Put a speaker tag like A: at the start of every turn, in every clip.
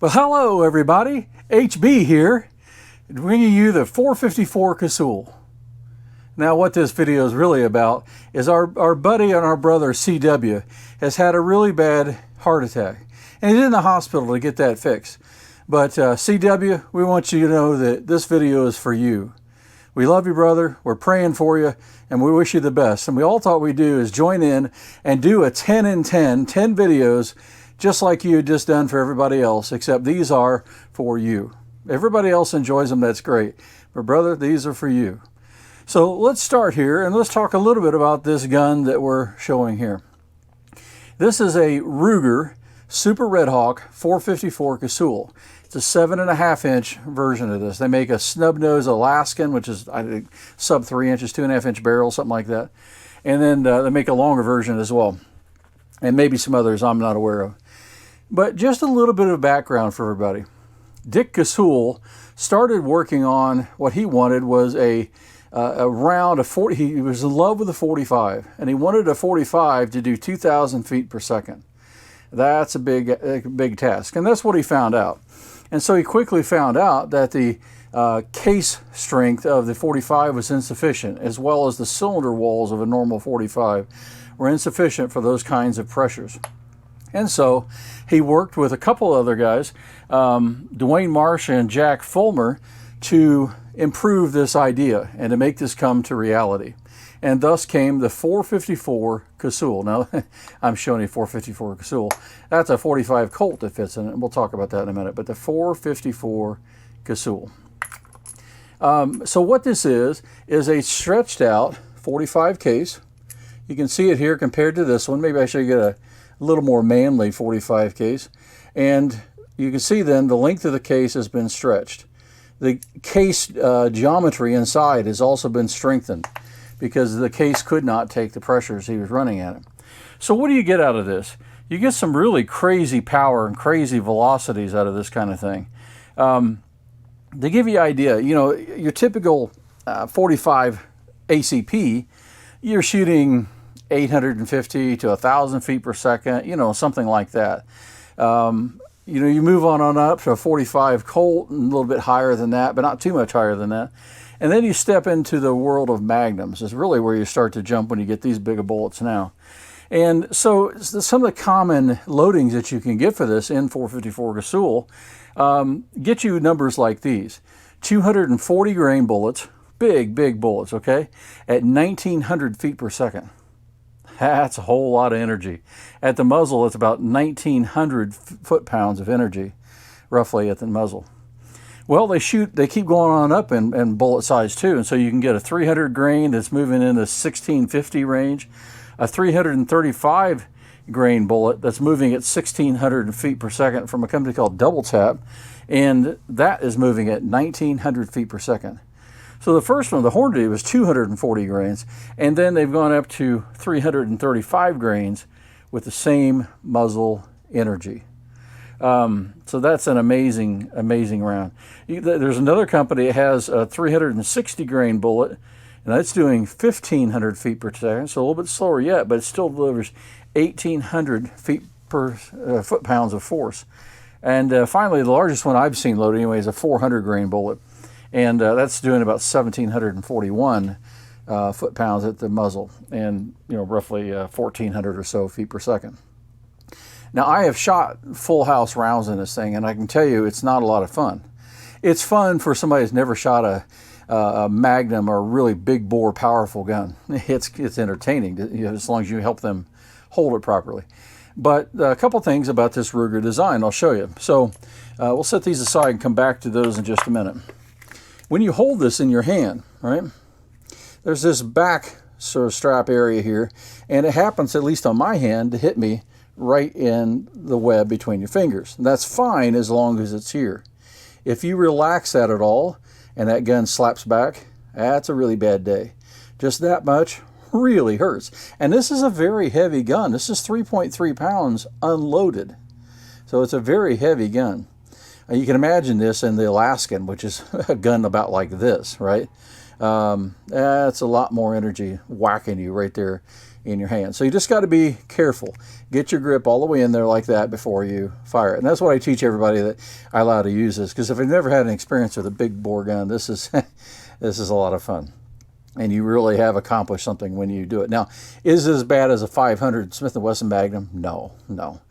A: Well, hello everybody, HB here, bringing you the 454 CASULL. Now what this video is really about is our buddy and our brother CW has had a really bad heart attack. And he's in the hospital to get that fixed. But CW, we want you to know that this video is for you. We love you, brother, we're praying for you, and we wish you the best. And we all thought we'd do is join in and do a 10 in 10 videos just like you had just done for everybody else, except these are for you. Everybody else enjoys them, that's great. But brother, these are for you. So let's start here and let's talk a little bit about this gun that we're showing here. This is a RUGER Super Red Hawk 454 CASULL. It's a 7.5 inch version of this. They make a snub nose Alaskan, which is I think sub 3 inches, 2.5 inch barrel, something like that. And then they make a longer version as well. And maybe some others I'm not aware of. But just a little bit of background for everybody. Dick CASULL started working on what he wanted was a round of 40. He was in love with a 45, and he wanted a 45 to do 2,000 feet per second. That's a big task, and that's what he found out. And so he quickly found out that the case strength of the 45 was insufficient, as well as the cylinder walls of a normal 45 were insufficient for those kinds of pressures. And so he worked with a couple other guys, Dwayne Marsh and Jack Fulmer, to improve this idea and to make this come to reality. And thus came the 454 CASULL. Now, I'm showing you 454 CASULL. That's a 45 Colt that fits in it, and we'll talk about that in a minute. But the 454 CASULL. So what this is a stretched out 45 case. You can see it here compared to this one. Maybe I should get a little more manly 45 case. And you can see then the length of the case has been stretched. The case geometry inside has also been strengthened because the case could not take the pressures he was running at it. So what do you get out of this? You get some really crazy power and crazy velocities out of this kind of thing. To give you an idea, you know, your typical 45 ACP, you're shooting 850 to 1,000 feet per second, you know, something like that. You know, you move on up to a 45 Colt, and a little bit higher than that, but not too much higher than that. And then you step into the world of magnums. It's really where you start to jump when you get these bigger bullets now. And so some of the common loadings that you can get for this in 454 CASULL get you numbers like these. 240 grain bullets, big bullets, okay, at 1,900 feet per second. That's a whole lot of energy. At the muzzle, it's about 1,900 foot-pounds of energy, roughly at the muzzle. Well, they keep going on up in bullet size too, and so you can get a 300 grain that's moving in the 1,650 range, a 335 grain bullet that's moving at 1,600 feet per second from a company called Double Tap, and that is moving at 1,900 feet per second. So the first one, the Hornady, was 240 grains, and then they've gone up to 335 grains with the same muzzle energy. So that's an amazing round. There's another company that has a 360 grain bullet, and that's doing 1,500 feet per second, so a little bit slower yet, but it still delivers 1,800 feet per foot-pounds of force. And finally, the largest one I've seen loaded anyway is a 400 grain bullet. And that's doing about 1,741 foot-pounds at the muzzle, and you know, roughly 1,400 or so feet per second. Now, I have shot full house rounds in this thing, and I can tell you it's not a lot of fun. It's fun for somebody who's never shot a Magnum or a really big bore, powerful gun. It's entertaining, you know, as long as you help them hold it properly. But a couple things about this RUGER design I'll show you. So we'll set these aside and come back to those in just a minute. When you hold this in your hand, right, there's this back sort of strap area here, and it happens, at least on my hand, to hit me right in the web between your fingers. And that's fine as long as it's here. If you relax that at all, and that gun slaps back, that's a really bad day. Just that much really hurts. And this is a very heavy gun. This is 3.3 pounds unloaded. So it's a very heavy gun. You can imagine this in the Alaskan, which is a gun about like this, right? That's a lot more energy whacking you right there in your hand. So you just got to be careful. Get your grip all the way in there like that before you fire it. And that's what I teach everybody that I allow to use this, because if you've never had an experience with a big bore gun, this is this is a lot of fun. And you really have accomplished something when you do it. Now, is it as bad as a 500 Smith & Wesson Magnum? No, no.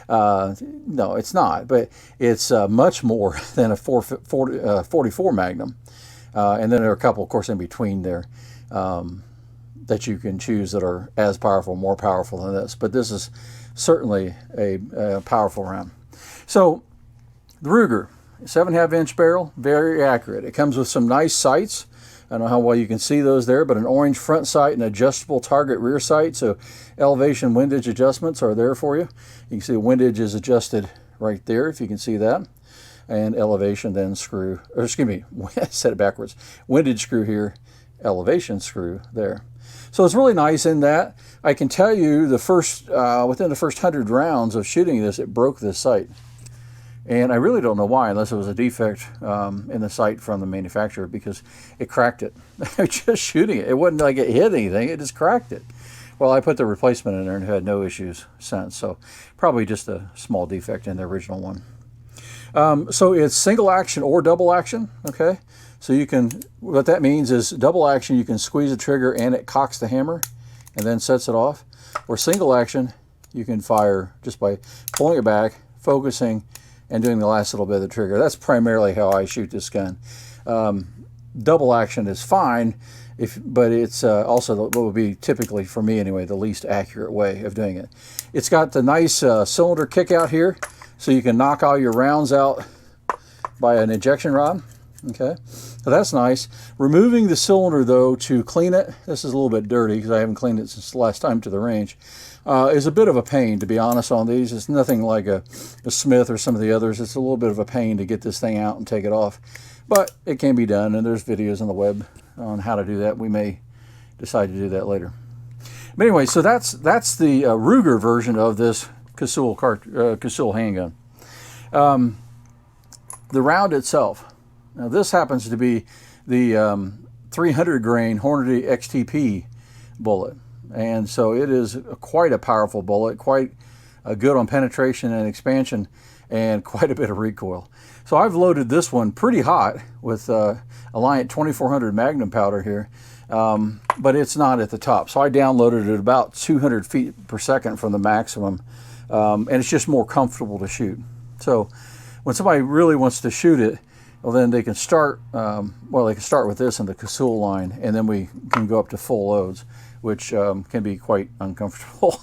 A: No, it's not. But it's much more than a 44 Magnum. And then there are a couple, of course, in between there that you can choose that are as powerful, more powerful than this. But this is certainly a powerful round. So the Ruger, 7.5 inch barrel, very accurate. It comes with some nice sights. I don't know how well you can see those there, but an orange front sight and adjustable target rear sight. So elevation windage adjustments are there for you. You can see the windage is adjusted right there, if you can see that. And elevation then screw, or excuse me, I said it backwards. Windage screw here, elevation screw there. So it's really nice in that. I can tell you the first, within the first 100 rounds of shooting this, it broke this sight. And I really don't know why, unless it was a defect in the sight from the manufacturer, because it cracked it. Just shooting it. It wasn't like it hit anything, it just cracked it. Well, I put the replacement in there and had no issues since. So probably just a small defect in the original one. So it's single action or double action, okay? So you can, what that means is double action, you can squeeze the trigger and it cocks the hammer and then sets it off. Or single action, you can fire just by pulling it back, focusing, and doing the last little bit of the trigger. That's primarily how I shoot this gun. Double action is fine, but it's also what would be typically, for me anyway, the least accurate way of doing it. It's got the nice cylinder kick out here, so you can knock all your rounds out by an ejection rod. Okay, so that's nice. Removing the cylinder though to clean it, this is a little bit dirty because I haven't cleaned it since the last time to the range, is a bit of a pain, to be honest, on these. It's nothing like a Smith or some of the others. It's a little bit of a pain to get this thing out and take it off, but it can be done, and there's videos on the web on how to do that. We may decide to do that later. But anyway, so that's the Ruger version of this CASULL handgun. The round itself. Now this happens to be the 300 grain Hornady XTP bullet, and so it is quite a powerful bullet, quite good on penetration and expansion, and quite a bit of recoil. So I've loaded this one pretty hot with Alliant 2400 Magnum powder here, but it's not at the top. So I downloaded it about 200 feet per second from the maximum, and it's just more comfortable to shoot. So when somebody really wants to shoot it, well, then they can start, they can start with this in the CASULL line, and then we can go up to full loads, which can be quite uncomfortable.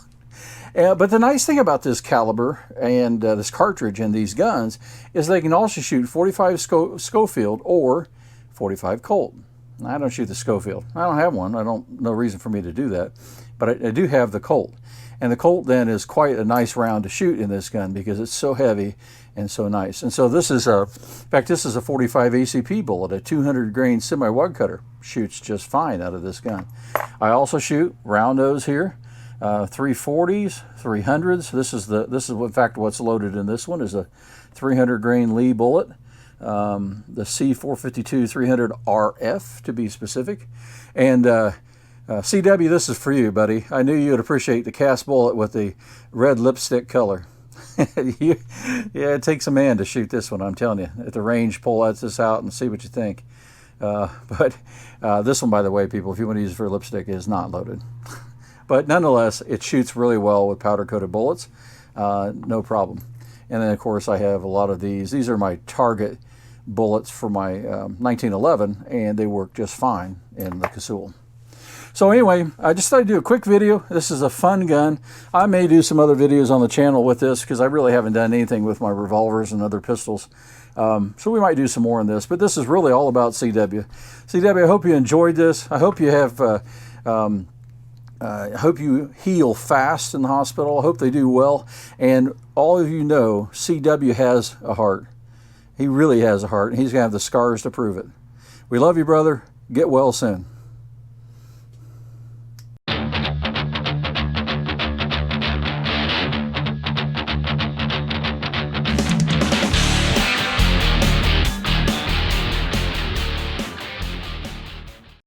A: But the nice thing about this caliber and this cartridge and these guns is they can also shoot 45 Schofield or 45 Colt. Now, I don't shoot the Schofield. I don't have one. No reason for me to do that. But I do have the Colt. And the Colt then is quite a nice round to shoot in this gun because it's so heavy and so nice. And so this is in fact, this is a 45 ACP bullet, a 200 grain semi-wug cutter. Shoots just fine out of this gun. I also shoot round nose here, 340s, 300s. This is in fact what's loaded in this one is a 300 grain Lee bullet, the C452 300 RF to be specific. And CW, this is for you, buddy. I knew you would appreciate the cast bullet with the red lipstick color. Yeah, it takes a man to shoot this one, I'm telling you. At the range, pull this out and see what you think. But this one, by the way, people, if you want to use it for lipstick, is not loaded. But nonetheless, it shoots really well with powder-coated bullets. No problem. And then, of course, I have a lot of these. These are my target bullets for my 1911, and they work just fine in the CASULL. So anyway, I just thought I'd do a quick video. This is a fun gun. I may do some other videos on the channel with this because I really haven't done anything with my revolvers and other pistols. So we might do some more on this, but this is really all about CW. CW, I hope you enjoyed this. I hope you have, I hope you heal fast in the hospital. I hope they do well. And all of you know, CW has a heart. He really has a heart, and he's going to have the scars to prove it. We love you, brother. Get well soon.